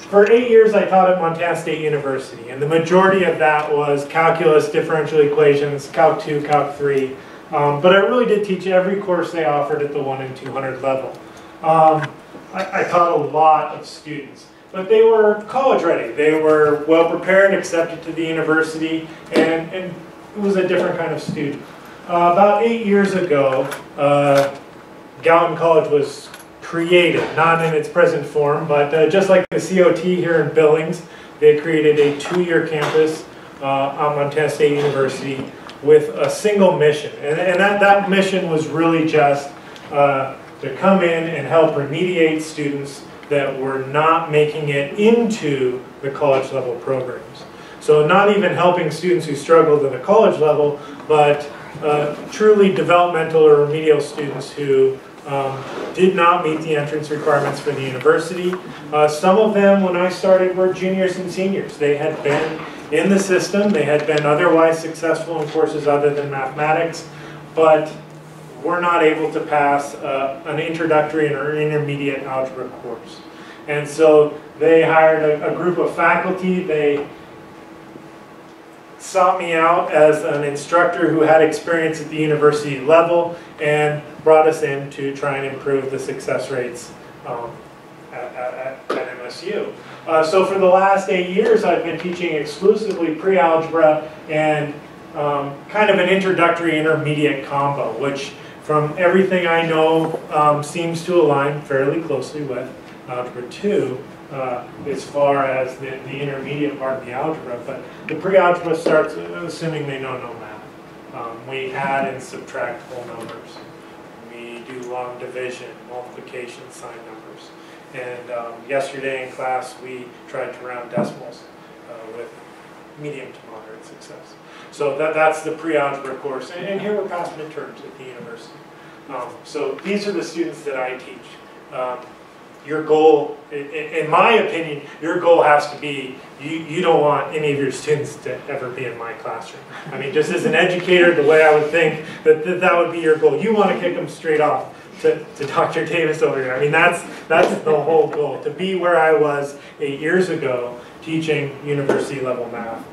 For 8 years I taught at Montana State University, and the majority of that was calculus, differential equations, Calc 2, Calc 3. But I really did teach every course they offered at the 1 in 200 level. I taught a lot of students, but they were college ready. They were well prepared, accepted to the university, and it was a different kind of student. About 8 years ago, Gallatin College was created, not in its present form, but just like the COT here in Billings, they created a 2-year campus on Montana State University with a single mission. And that mission was really just to come in and help remediate students that were not making it into the college level programs. So not even helping students who struggled at the college level, but truly developmental or remedial students who did not meet the entrance requirements for the university. Some of them, when I started, were juniors and seniors. They had been in the system, they had been otherwise successful in courses other than mathematics, but were not able to pass an introductory or intermediate algebra course. And so they hired a group of faculty. They sought me out as an instructor who had experience at the university level and brought us in to try and improve the success rates at MSU. So for the last 8 years I've been teaching exclusively pre-algebra and kind of an introductory intermediate combo, which from everything I know seems to align fairly closely with Algebra 2 as far as the intermediate part of the algebra. But the pre-algebra starts assuming they know no math. We add and subtract whole numbers. We do long division, multiplication, sign numbers. And yesterday in class we tried to round decimals with medium to moderate success. So that's the pre-algebra course. And here we're past midterms at the university. So these are the students that I teach. Your goal, in my opinion, your goal has to be, you don't want any of your students to ever be in my classroom. I mean, just as an educator, the way I would think that would be your goal. You want to kick them straight off to Dr. Davis over here. I mean, that's the whole goal, to be where I was 8 years ago teaching university level math.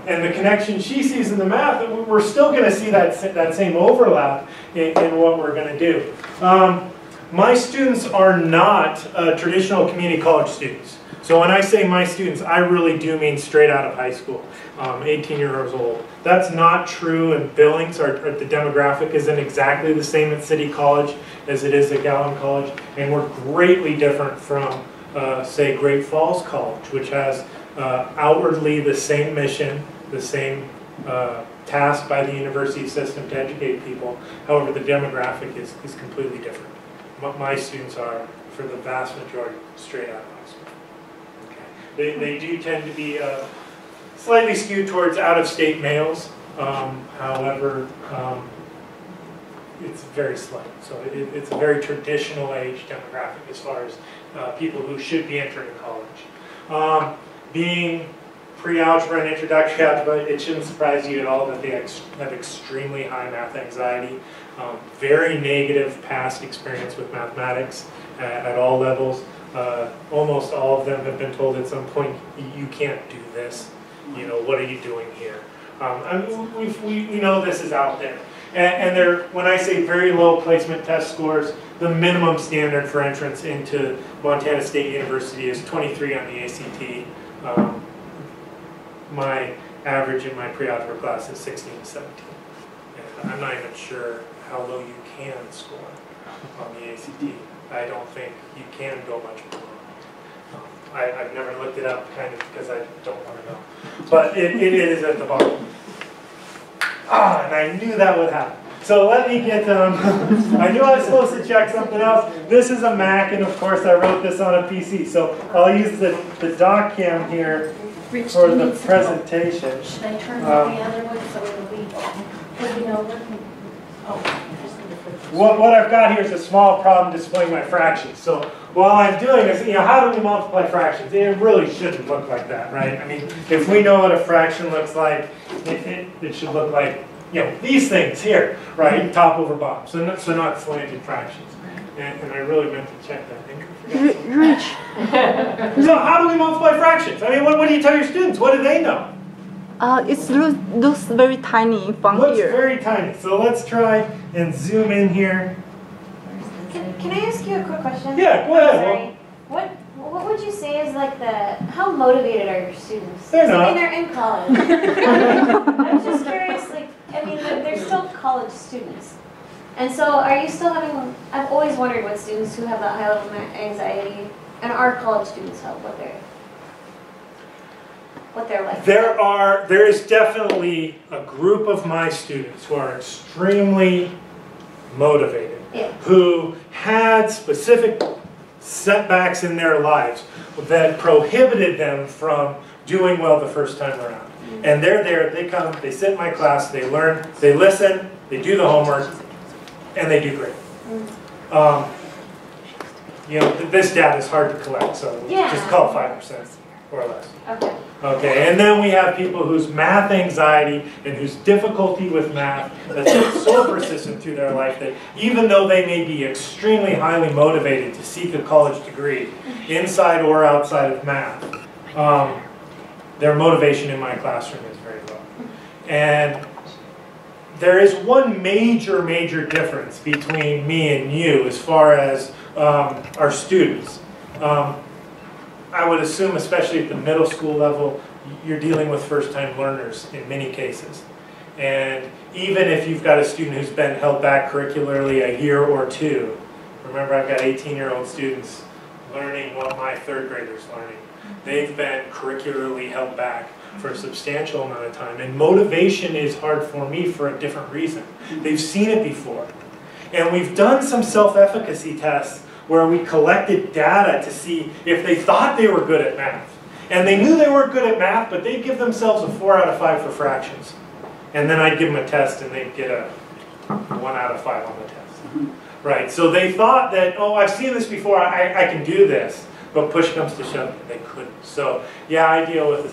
And the connection she sees in the math, we're still going to see that same overlap in what we're going to do. My students are not traditional community college students. So when I say my students, I really do mean straight out of high school, 18 years old. That's not true in Billings. The demographic isn't exactly the same at City College as it is at Gallatin College. And we're greatly different from, say, Great Falls College, which has outwardly the same mission, the same task by the university system to educate people. However, the demographic is completely different. My students are, for the vast majority, straight out of high school. Okay. They do tend to be slightly skewed towards out-of-state males. However, it's very slight. So it's a very traditional age demographic as far as people who should be entering college. Being pre-algebra and introductory algebra, it shouldn't surprise you at all that they have extremely high math anxiety. Very negative past experience with mathematics at all levels. Almost all of them have been told at some point, you can't do this. You know, what are you doing here? I mean, we know this is out there. And they're, when I say very low placement test scores, the minimum standard for entrance into Montana State University is 23 on the ACT. My average in my pre-algebra class is 16 to 17. And I'm not even sure how low you can score on the ACT. I don't think you can go much below. I've never looked it up, kind of because I don't want to know. But it is at the bottom. And I knew that would happen. So let me get, I knew I was supposed to check something else. This is a Mac, and of course I wrote this on a PC. So I'll use the doc cam here for the presentation. Should I turn on the other one so it'll be flipping over? Oh. What I've got here is a small problem displaying my fractions. So while I'm doing this, you know, how do we multiply fractions? It really shouldn't look like that, right? I mean, if we know what a fraction looks like, it should look like, you know, these things here, right? Top over bottom. So not slanted fractions. And I really meant to check that. Rich. So how do we multiply fractions? I mean, what do you tell your students? What do they know? It looks very tiny from Looks here. very tiny. So let's try and zoom in here. Can I ask you a quick question? Yeah, go ahead. Sorry. What would you say is like how motivated are your students? They're 'Cause, I not. mean, they're in college. I'm just curious, like, I mean, they're still college students. And so are you still having, I've always wondered what students who have that high level of anxiety, and our college students have, what they're like. There is definitely a group of my students who are extremely motivated, Yeah. who had specific setbacks in their lives that prohibited them from doing well the first time around. And they're there, they come, they sit in my class, they learn, they listen, they do the homework, and they do great. You know, this data is hard to collect, so just call it 5% or less. Okay. Okay, and then we have people whose math anxiety and whose difficulty with math has been so persistent through their life that even though they may be extremely highly motivated to seek a college degree, inside or outside of math, their motivation in my classroom is very low. And there is one major difference between me and you as far as our students. I would assume, especially at the middle school level, you're dealing with first-time learners in many cases. And even if you've got a student who's been held back curricularly a year or two, remember I've got 18-year-old students learning what my third graders learning. They've been curricularly held back for a substantial amount of time. And motivation is hard for me for a different reason. They've seen it before. And we've done some self-efficacy tests where we collected data to see if they thought they were good at math. And they knew they weren't good at math, but they'd give themselves a 4 out of 5 for fractions. And then I'd give them a test and they'd get a 1 out of 5 on the test. Right, so they thought that, oh, I've seen this before, I can do this. But push comes to shove, they couldn't. So yeah, I deal with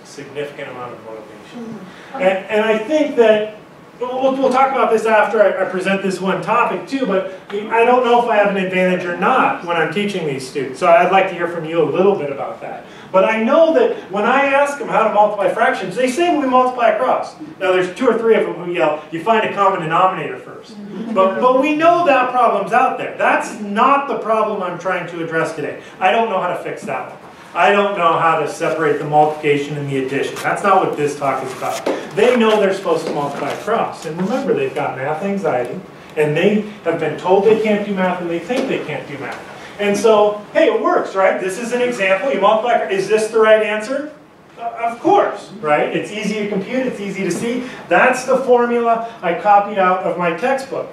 a significant amount of motivation. And I think that, we'll talk about this after I present this one topic too, but I don't know if I have an advantage or not when I'm teaching these students. So I'd like to hear from you a little bit about that. But I know that when I ask them how to multiply fractions, they say we multiply across. Now there's 2 or 3 of them who yell, you find a common denominator first. But we know that problem's out there. That's not the problem I'm trying to address today. I don't know how to fix that one. I don't know how to separate the multiplication and the addition. That's not what this talk is about. They know they're supposed to multiply across. And remember, they've got math anxiety, and they have been told they can't do math, and they think they can't do math. And so, hey, it works, right? This is an example. You multiply, is this the right answer? Of course, right? It's easy to compute, it's easy to see. That's the formula I copied out of my textbook.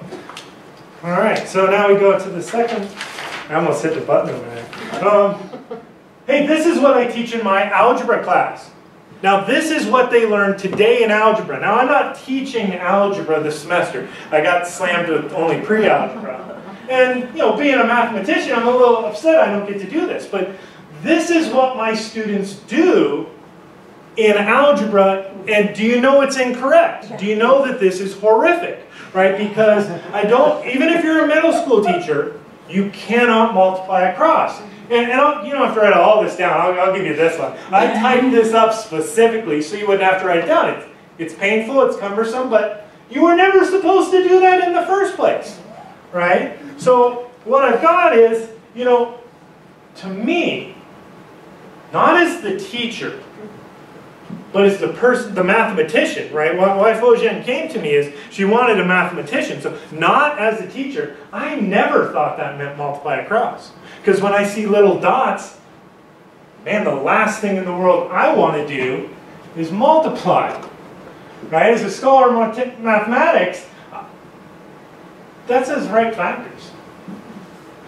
All right, so now we go to the second. I almost hit the button over there. Hey, this is what I teach in my algebra class. Now, this is what they learned today in algebra. Now, I'm not teaching algebra this semester. I got slammed with only pre-algebra. And, you know, being a mathematician, I'm a little upset I don't get to do this. But this is what my students do in algebra. And do you know it's incorrect? Do you know that this is horrific? Right? Because even if you're a middle school teacher, you cannot multiply across. And you don't have to write all this down. I'll give you this one. I typed this up specifically so you wouldn't have to write it down. It's painful, it's cumbersome, but you were never supposed to do that in the first place. Right? So what I've got is, you know, to me, not as the teacher, but as the person, the mathematician, right? Why Fogen came to me is she wanted a mathematician. So not as a teacher, I never thought that meant multiply across. Because when I see little dots, man, the last thing in the world I want to do is multiply. Right? As a scholar of mathematics, that says write factors.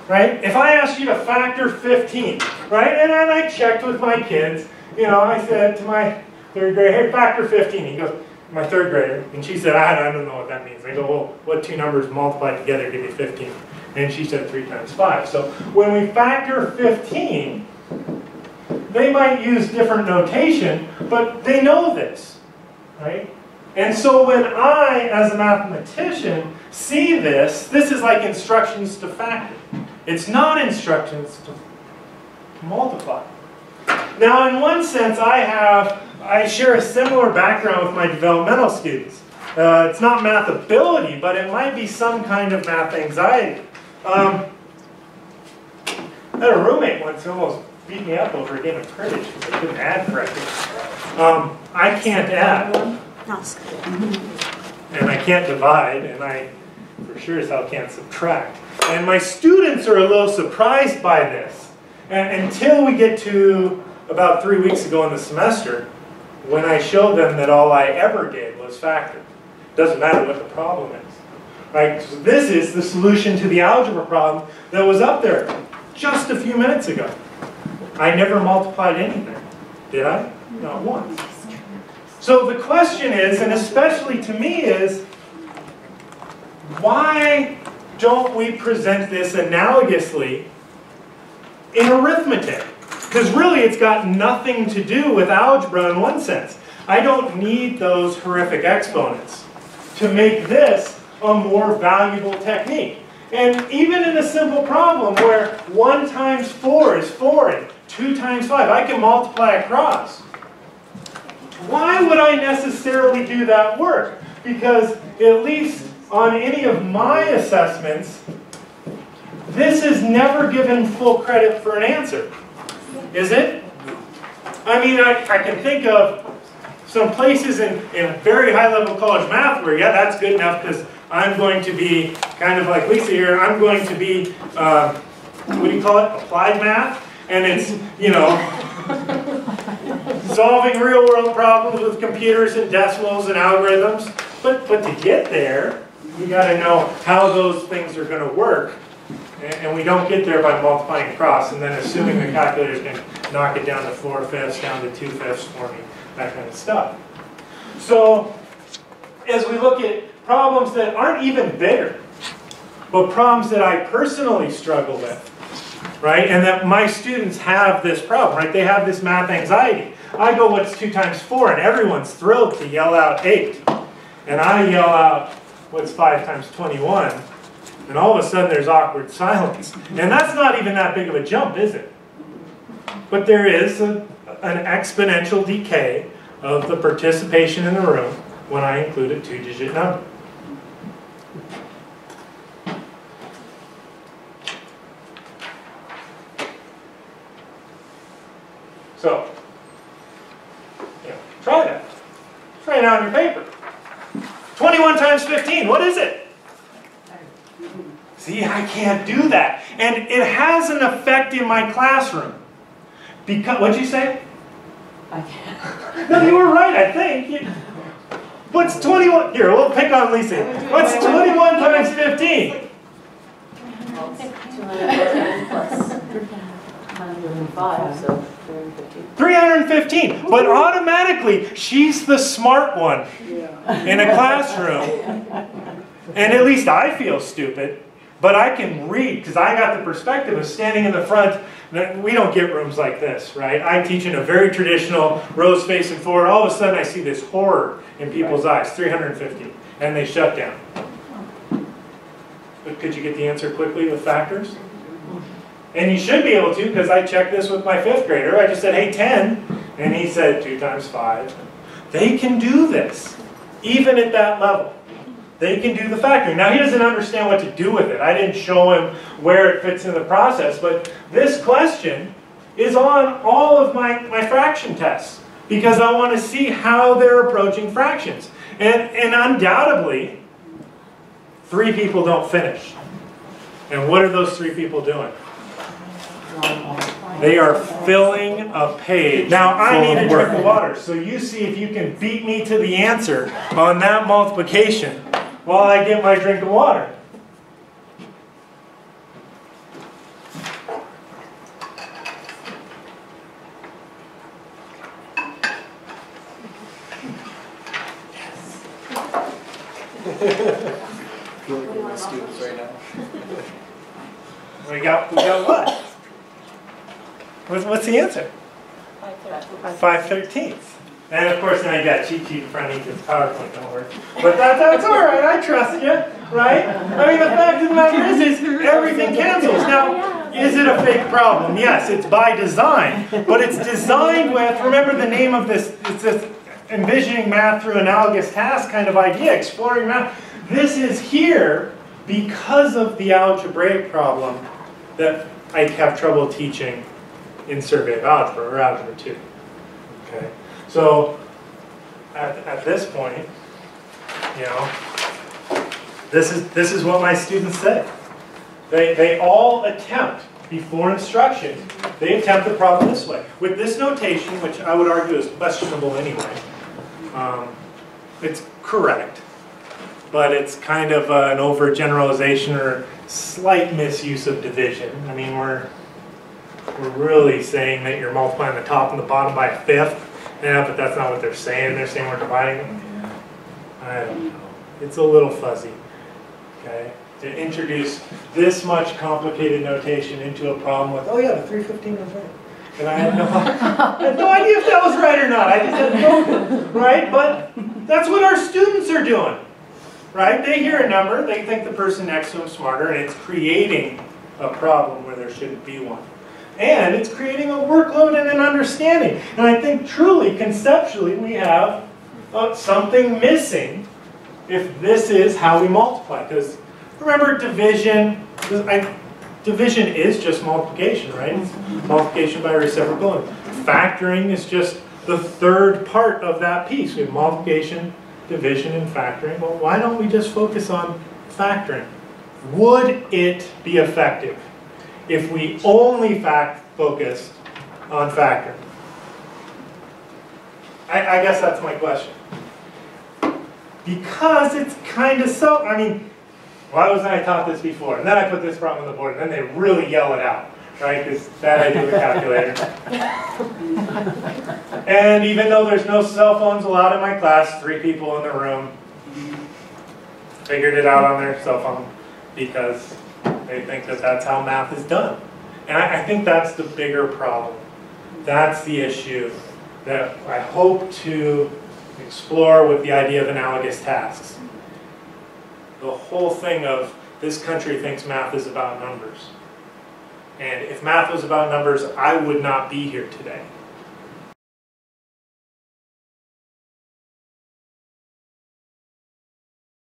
Right? If I asked you to factor 15, right? And then I checked with my kids, you know, I said to my third grader, hey, factor 15. He goes, my third grader, and she said, I don't know what that means. I go, well, what 2 numbers multiplied together give you 15? And she said 3 times 5. So when we factor 15, they might use different notation, but they know this, right? And so when I, as a mathematician, see this, this is like instructions to factor. It's not instructions to multiply. Now, in one sense, I share a similar background with my developmental students. It's not math ability, but it might be some kind of math anxiety. I had a roommate once who almost beat me up over a game of cribbage because I couldn't add correctly. I can't add, and I can't divide, and I for sure as hell can't subtract. And my students are a little surprised by this until we get to about 3 weeks ago in the semester, when I showed them that all I ever did was factor. Doesn't matter what the problem is. Right? So this is the solution to the algebra problem that was up there just a few minutes ago. I never multiplied anything, did I? Not once. So the question is, and especially to me is, why don't we present this analogously in arithmetic? Because really it's got nothing to do with algebra in one sense. I don't need those horrific exponents to make this a more valuable technique. And even in a simple problem where 1 times 4 is 4 and 2 times 5, I can multiply across. Why would I necessarily do that work? Because at least on any of my assessments, this is never given full credit for an answer. Is it? I mean, I can think of some places in very high-level college math where, yeah, that's good enough because I'm going to be, kind of like Lisa here, I'm going to be, what do you call it, applied math? And it's, you know, solving real-world problems with computers and decimals and algorithms. But to get there, you got to know how those things are going to work. And we don't get there by multiplying across and then assuming the calculator's going to knock it down to 4/5, down to 2/5 for me, that kind of stuff. So, as we look at problems that aren't even bigger, but problems that I personally struggle with, right, and that my students have this problem, right, they have this math anxiety. I go, what's 2 times 4? And everyone's thrilled to yell out 8. And I yell out, what's 5 times 21? And all of a sudden there's awkward silence. And that's not even that big of a jump, is it? But there is an exponential decay of the participation in the room when I include a 2-digit number. So, try that. Try it out on your paper. 21 times 15, what is it? See, I can't do that. And it has an effect in my classroom. Because, what'd you say? I can't. No, you were right, I think. What's 21? Here, we'll pick on Lisa. What's 21 times 15? 210 plus 105, so 315. 315. But automatically, she's the smart one in a classroom. And at least I feel stupid. But I can read, because I got the perspective of standing in the front. We don't get rooms like this, right? I teach in a very traditional rows facing forward. All of a sudden I see this horror in people's eyes, 350, and they shut down. But could you get the answer quickly with factors? And you should be able to, because I checked this with my 5th grader. I just said, hey, 10, and he said 2 times 5. They can do this, even at that level. They can do the factoring. Now, he doesn't understand what to do with it. I didn't show him where it fits in the process, but this question is on all of my fraction tests because I want to see how they're approaching fractions. And undoubtedly, 3 people don't finish. And what are those 3 people doing? They are filling a page. Now, I need a drink of water, so you see if you can beat me to the answer on that multiplication while I get my drink of water. My students right now. We got what? What's the answer? 5/13. And of course now you got cheat sheet in front of you because PowerPoint don't work. But that's all right, I trust you, right? I mean, the fact of the matter is everything cancels. Now, is it a fake problem? Yes, it's by design. But it's designed with, remember the name of this, it's this envisioning math through analogous tasks kind of idea, exploring math. This is here because of the algebraic problem that I have trouble teaching in survey of algebra or algebra 2. Okay? So at this point, you know, this is what my students say. They all attempt, before instruction, they attempt the problem this way. With this notation, which I would argue is questionable anyway, it's correct, but it's kind of an overgeneralization or slight misuse of division. I mean, we're really saying that you're multiplying the top and the bottom by a fifth. Yeah, but that's not what they're saying. They're saying we're dividing them. I don't know. It's a little fuzzy. Okay? To introduce this much complicated notation into a problem with, oh yeah, the 315 was right. And I had no idea if that was right or not. I just had no clue. Right? But that's what our students are doing. Right? They hear a number, they think the person next to them is smarter, and it's creating a problem where there shouldn't be one. And it's creating a workload and an understanding. And I think truly, conceptually, we have something missing if this is how we multiply. Because remember, division is just multiplication, right? It's multiplication by reciprocal. And factoring is just the third part of that piece. We have multiplication, division, and factoring. Well, why don't we just focus on factoring? Would it be effective if we only focused on factoring? I guess that's my question. Because it's kind of so, I mean, why wasn't I taught this before? And then I put this problem on the board, and then they really yell it out, right? Because that I do with a calculator. And even though there's no cell phones allowed in my class, 3 people in the room figured it out on their cell phone because they think that that's how math is done. And I think that's the bigger problem. That's the issue that I hope to explore with the idea of analogous tasks. The whole thing of this country thinks math is about numbers. And if math was about numbers, I would not be here today.